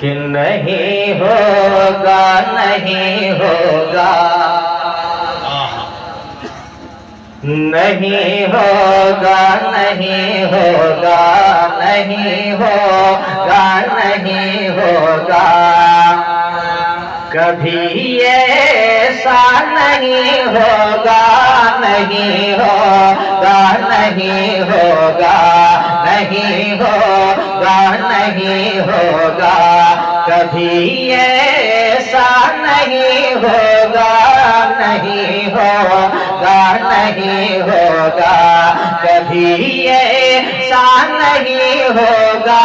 کہ نہیں ہوگا نہیں ہوگا نہیں ہوگا نہیں ہوگا نہیں ہوگا نہیں ہوگا کبھی ایسا نہیں ہوگا نہیں ہوگا نہیں ہوگا نہیں ہوگا نہیں ہوگا کبھی ایسا نہیں ہوگا نہیں ہوگا نہیں ہوگا کبھی ایسا نہیں ہوگا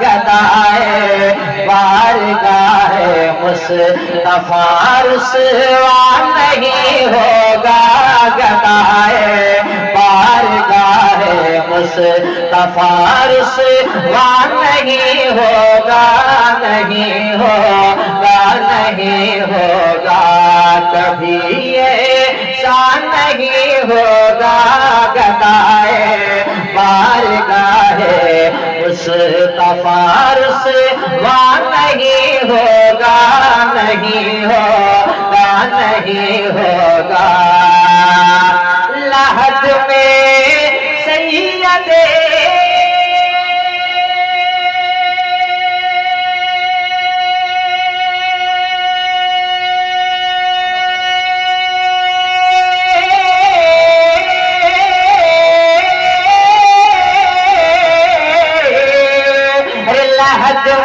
گدائے بارگاہ مصطفیٰ رسوا نہیں ہوگا گدائے بارگاہ مصطفیٰ رسوا نہیں ہوگا نہیں ہوگا نہیں ہوگا کبھی ایسا نہیں ہوگا گدائے بارگاہ مصطفیٰ رسوا نہیں ہوگا نہیں ہوگا نہیں ہوگا لحد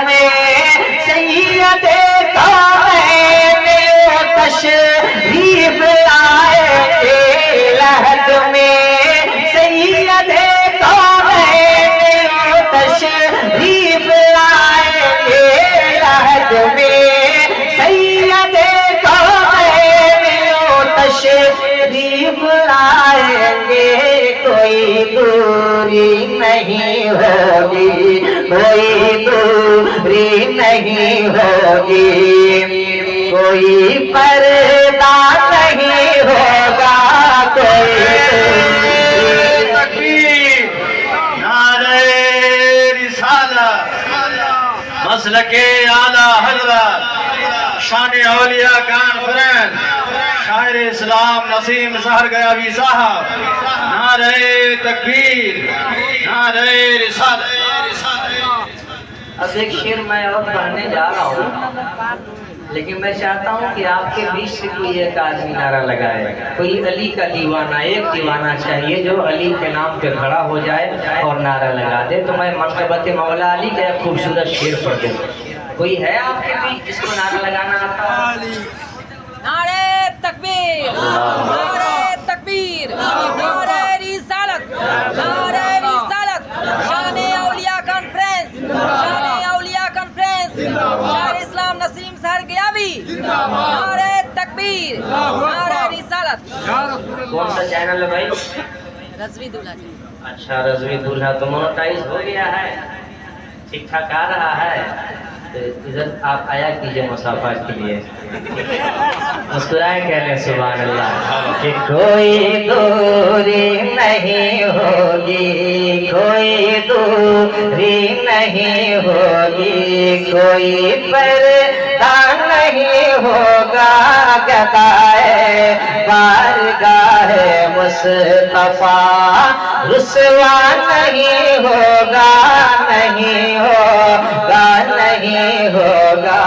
میں سید تشریف لائے لحد میں سید کونین تشریف لائے لحد میں سید کونین تشریف لائیں گے کوئی دوری نہیں ہوگی کوئی دوری نہیں ہوگی کوئی پردہ نہیں ہوگا کوئی تکبیر نعرہ رسالت مسلک اعلی حضرت شان اولیاء کانفرنس شاعر اسلام نسیم ظہر گیابی صاحب نعرہ تکبیر نعرہ رسالت اب ایک شعر میں اور پڑھنے جا رہا ہوں لیکن میں چاہتا ہوں کہ آپ کے بیچ سے کوئی ایک آدمی نعرہ لگائے کوئی علی کا دیوانہ ایک دیوانہ چاہیے جو علی کے نام پہ کھڑا ہو جائے اور نعرہ لگا دے تو میں منقبت مولا علی کا ایک خوبصورت شعر پڑھ دوں کوئی ہے آپ کے بیچ جس کو نعرہ لگانا آتا ہے نعرہ تکبیر نعرہ تکبیر نعرہ رسالت نعرہ رسالت شان اولیاء کانفرنس شان اولیاء کانفرنس شاعر اسلام نسیم ظہر گیابی نعرہ تکبیر نعرہ رسالت کون سا چینل ہے بھائی رضوی دولہا جی اچھا رضوی دولہا تو مونوٹائز ہو گیا ہے ٹھیک ٹھاک آ رہا ہے تو ادھر آپ آیا کیجئے مصافحہ کے لیے مسکرائے کہنے سبحان اللہ کہ کوئی دوری نہیں ہوگی کوئی دوری نہیں ہوگی کوئی پردہ نہیں ہوگا گدائے بارگاہ مصطفیٰ رسوا نہیں ہوگا نہیں ہوگا نہیں ہوگا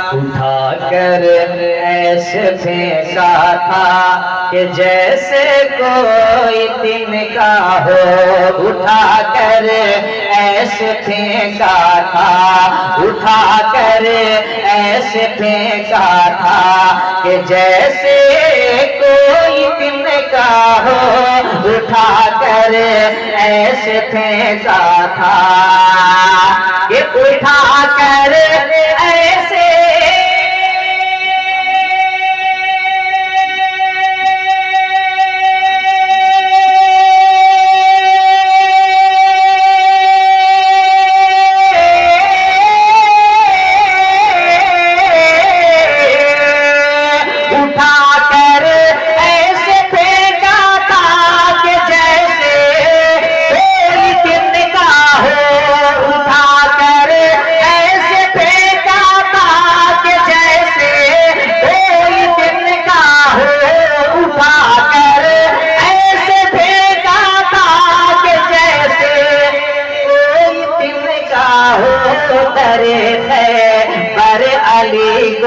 اٹھا کر ایسے پھینکا تھا کہ جیسے کوئی تنکا ہو اٹھا کر ایسے پھینکا تھا اٹھا کر ایسے پھینکا تھا کہ جیسے کوئی تنکا ہو اٹھا کر ایسے پھینکا تھا کہ اٹھا کر ایسے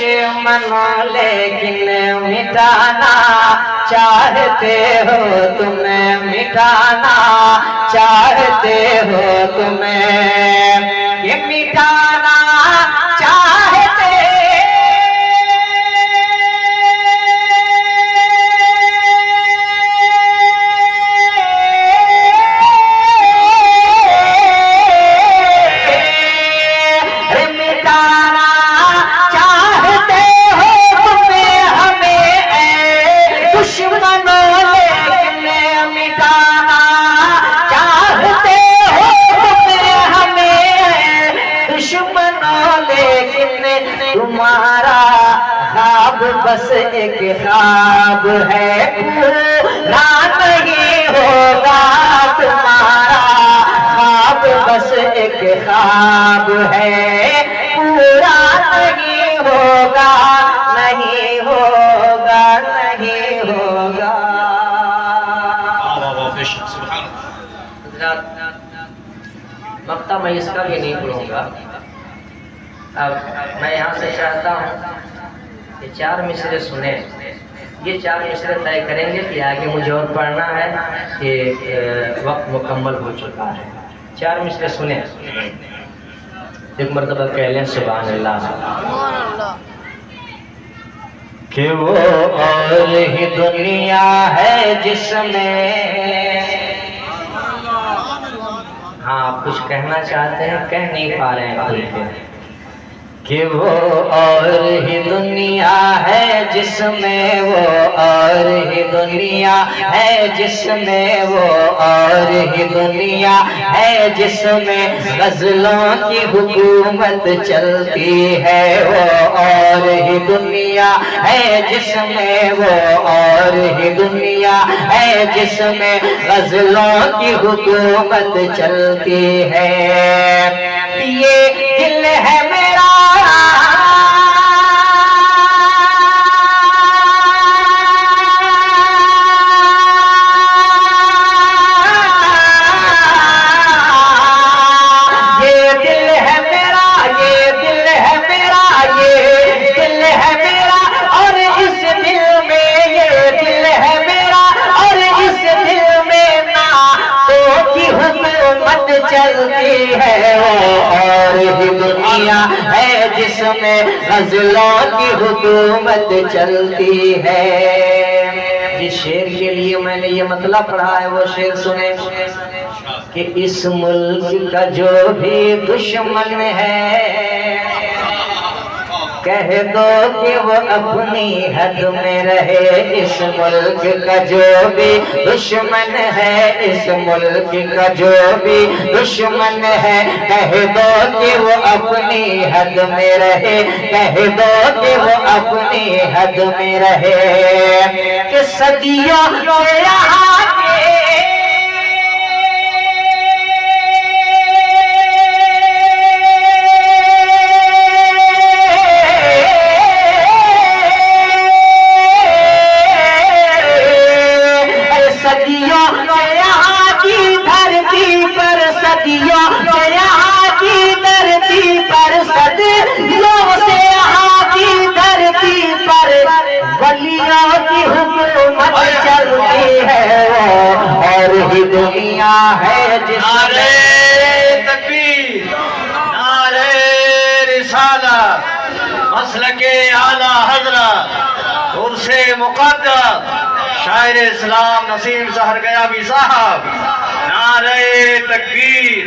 دشمنوں لیکن مٹانا چاہتے ہو تمہیں، مٹانا چاہتے ہو تمہیں، یہ مٹانا چاہتے تمہارا خواب بس ایک خواب ہے، پورا نہیں ہوگا تمہارا خواب بس ایک خواب ہے، پورا نہیں ہوگا، نہیں ہوگا، نہیں ہوگا۔ مقطع میں اس کا بھی نہیں پڑھوں گا۔ اب میں یہاں سے چاہتا ہوں کہ 4 مصرے سنیں، یہ 4 مصرے طے کریں گے کہ آگے مجھے اور پڑھنا ہے کہ وقت مکمل ہو چکا ہے۔ 4 مصرے سنیں، ایک مرتبہ کہہ لیں سبحان اللہ۔ کہ وہ اور ہی دنیا ہے جس میں، ہاں آپ کچھ کہنا چاہتے ہیں کہہ نہیں پا رہے ہیں کھل کے، کہ وہ اور ہی دنیا ہے جس میں، وہ اور ہی دنیا ہے جس میں، وہ اور ہی دنیا ہے جس میں غزلوں کی حکومت چلتی ہے، وہ اور ہی دنیا ہے جس میں، وہ اور ہی دنیا ہے جس میں غزلوں کی حکومت چلتی ہے، یہ دل ہے میرا چلتی ہے، وہ اور ہی دنیا ہے جس میں غزلوں کی حکومت چلتی ہے۔ جس شعر کے لیے میں نے یہ مطلب پڑھا ہے وہ شعر سنیں کہ اس ملک کا جو بھی دشمن ہے، کہہ دو کہ وہ اپنی حد میں رہے، اس ملک کا جو بھی دشمن ہے، اس ملک کا جو بھی دشمن ہے، کہہ دو کہ وہ اپنی حد میں رہے، کہہ دو کہ وہ اپنی حد میں رہے، کہ صدیوں سے یہاں کی حکومت چلتی ہے، اور ہی دنیا ہے جس نعرہ تکبیر، نعرہ رسالت، مسلک اعلی حضرت عرس مقدس شاعر اسلام نسیم سحر غیابی صاحب، نعرہ تکبیر۔